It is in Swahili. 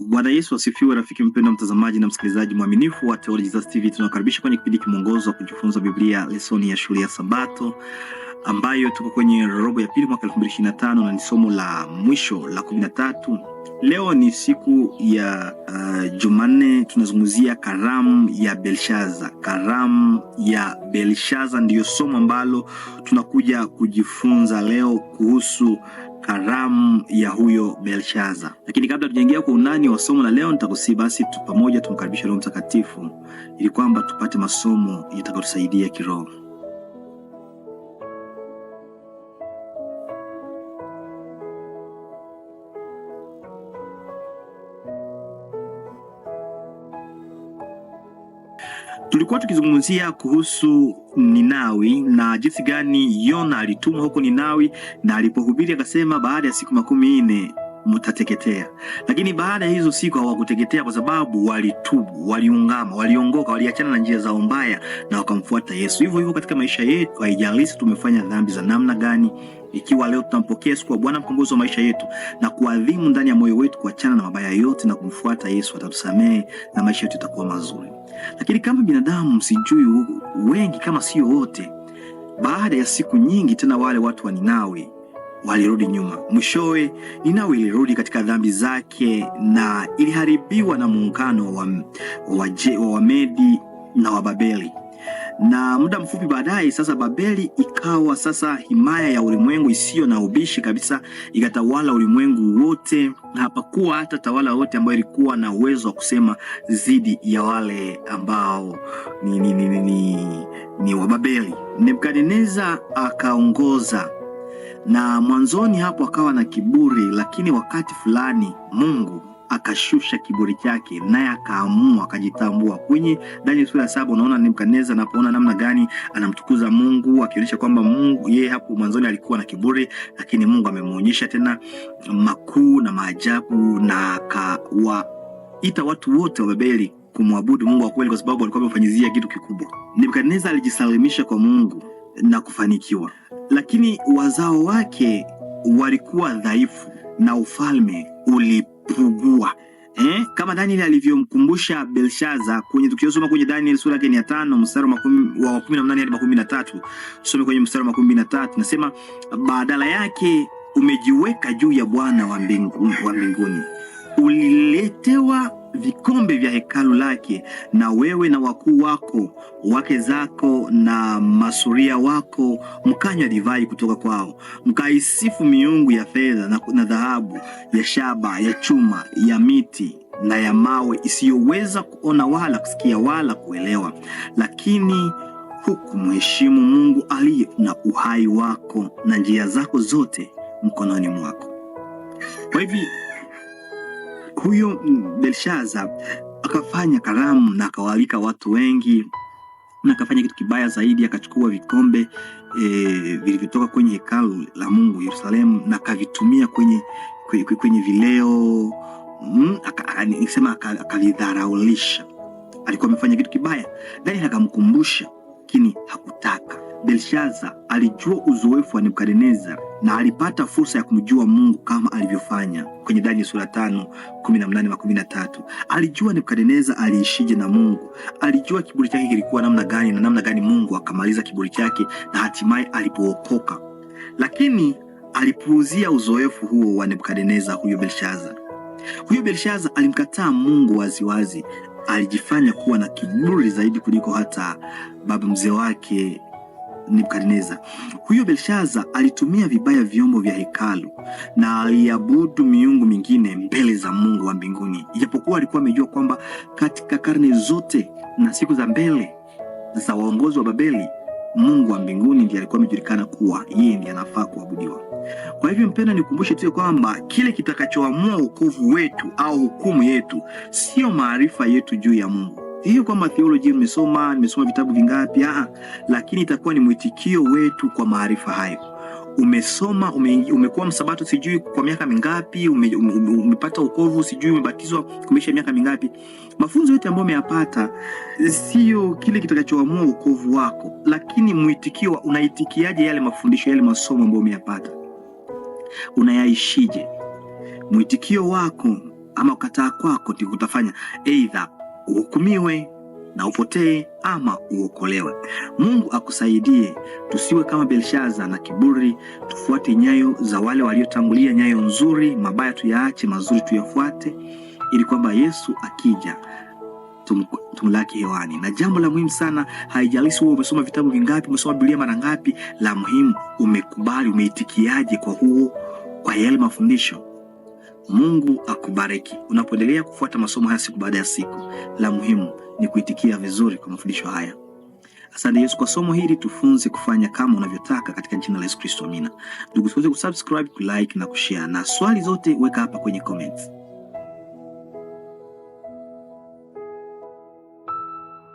Bwana Yesu asifiwe. Rafiki mpendwa, mtazamaji na msikilizaji mwaminifu wa Theology TV, tunakaribisha kwenye kipindi kimongozo wa kujifunza Biblia, lesoni ya shule ya Sabato, ambayo tuko kwenye robo ya pili mwaka 2025 na ni somo la mwisho la 13. Leo ni siku ya Jumanne. Tunazungumzia karamu ya Belshaza. Karamu ya Belshaza ndiyo somo ambalo tunakuja kujifunza leo kuhusu karamu ya huyo Belshaza. Lakini kabla tujaingia kwa undani wa somo la leo, nitakusihi basi pamoja tumkaribishe Roho Mtakatifu ili kwamba tupate masomo yatakayotusaidia kiroho. Tulikuwa tukizungumzia kuhusu Ninawi na jinsi gani Yona alitumwa huko Ninawi, na alipohubiri akasema baada ya siku 40 mtateketea. Lakini baada ya hizo siku hawakuteketea kwa sababu walitubu, waliungama, waliongoka, waliachana na njia zao mbaya na wakamfuata Yesu. Hivyo hivyo katika maisha yetu, haijalishi tumefanya dhambi za namna gani, ikiwa leo tutampokea Yesu kwa Bwana mkombozi wa maisha yetu na kuadhimu ndani ya moyo wetu kuachana na mabaya yote na kumfuata Yesu, atatusamehe na maisha yetu yatakuwa mazuri. Lakini kama binadamu, sijui wengi kama sio wote, baada ya siku nyingi tena wale watu wa Ninawi walirudi nyuma. Mwishowe Ninawi ilirudi katika dhambi zake na iliharibiwa na muungano wa Wamedi na Wababeli. Na muda mfupi baadaye sasa Babeli ikawa sasa himaya ya ulimwengu isiyo na ubishi kabisa, ikatawala ulimwengu wote, na hapakuwa hata tawala wote ambayo ilikuwa na uwezo wa kusema zidi ya wale ambao ni Wababeli. Nebukadneza akaongoza, na mwanzoni hapo akawa na kiburi, lakini wakati fulani Mungu akashusha kiburi chake, naye akaamua, akajitambua. Kwenye Daniel sura 7 unaona Nebukadneza anapoona namna gani anamtukuza Mungu, akionyesha kwamba Mungu yeye hapo mwanzoni alikuwa na kiburi, lakini Mungu amemuonyesha tena makuu na maajabu, na akawaita watu wote wa Babeli kumwabudu Mungu wa kweli, kwa sababu alikuwa amefanyizia kitu kikubwa. Nebukadneza alijisalimisha kwa Mungu na kufanikiwa, lakini wazao wake walikuwa dhaifu na ufalme ulipugua. Kama Daniel alivyomkumbusha Belshaza tukisoma kwenye Daniel sura ya 5 mstari wa 18 hadi 13. Tusome kwenye mstari wa 13, nasema badala yake umejiweka juu ya Bwana wa mbinguni. Uliletewa vikombe vya hekalu lake, na wewe na wakuu wako, wake zako na masuria wako mkanywa divai kutoka kwao, mkaisifu miungu ya fedha na dhahabu, ya shaba, ya chuma, ya miti na ya mawe, isiyoweza kuona wala kusikia wala kuelewa, lakini hukumheshimu Mungu aliye na uhai wako, na njia zako zote mkononi mwako. Kwa hivyo huyo Belshaza akafanya karamu na akawaalika watu wengi, na akafanya kitu kibaya zaidi. Akachukua vikombe vilivyotoka kwenye hekalu la Mungu Yerusalemu na akavitumia kwenye vileo, akavidharaulisha. Alikuwa amefanya kitu kibaya. Daniel akamkumbusha, lakini hakutaka. Belshaza alijua uzoefu wa Nebukadneza na alipata fursa ya kumjua Mungu kama alivyofanya kwenye Daniel sura 5:18 na 13. Alijua Nebukadneza aliishije na Mungu. Alijua kiburi chake kilikuwa namna gani na namna gani Mungu akamaliza kiburi chake na hatimaye alipookoka. Lakini alipuuzia uzoefu huo wa Nebukadneza. Huyo Belshaza alimkataa Mungu waziwazi. Alijifanya kuwa na kiburi zaidi kuliko hata baba mzee wake Nebukadneza. Huyo Belshaza alitumia vibaya vyombo vya hekalu na aliabudu miungu mingine mbele za Mungu wa mbinguni, ijapokuwa alikuwa amejua kwamba katika karne zote na siku za mbele za waongozi wa Babeli, Mungu wa mbinguni ndiye alikuwa amejulikana kuwa yeye ndiye anafaa kuabudiwa. Kwa hivyo mpendwa, nikukumbushe tu kwamba kile kitakachoamua wokovu wetu au hukumu yetu sio maarifa yetu juu ya Mungu. Hiyo kwamba theology nimesoma vitabu vingapi, lakini itakuwa ni mwitikio wetu kwa maarifa hayo. Umesoma, umekuwa msabato sijui kwa miaka mingapi, umepata wokovu sijui umebatizwa kumisha miaka mingapi. Mafunzo yote ambayo umeyapata sio kile kitakachoamua wokovu wako, lakini mwitikio, unaitikiaje yale mafundisho, yale masomo ambayo umeyapata, unayaishije? Mwitikio wako ama kukataa kwako ndiko kutafanya aidha uhukumiwe na upotee ama uokolewe. Mungu akusaidie tusiwe kama Belshaza na kiburi, tufuate nyayo za wale waliotangulia, nyayo nzuri, mabaya tuyaache, mazuri tuyafuate, ili kwamba Yesu akija tumlaki hewani. Na jambo la muhimu sana, haijalishi wewe umesoma vitabu vingapi, umesoma Biblia mara ngapi, la muhimu umekubali, umeitikiaje kwa yale mafundisho. Mungu akubariki unapoendelea kufuata masomo haya siku baada ya siku. La muhimu ni kuitikia vizuri kwa mafundisho haya. Asante Yesu kwa somo hili, tufunze kufanya kama unavyotaka katika jina la Yesu Kristo, amina. Ndugu, usiweze kusubscribe, kulike na kushare, na swali zote weka hapa kwenye comments.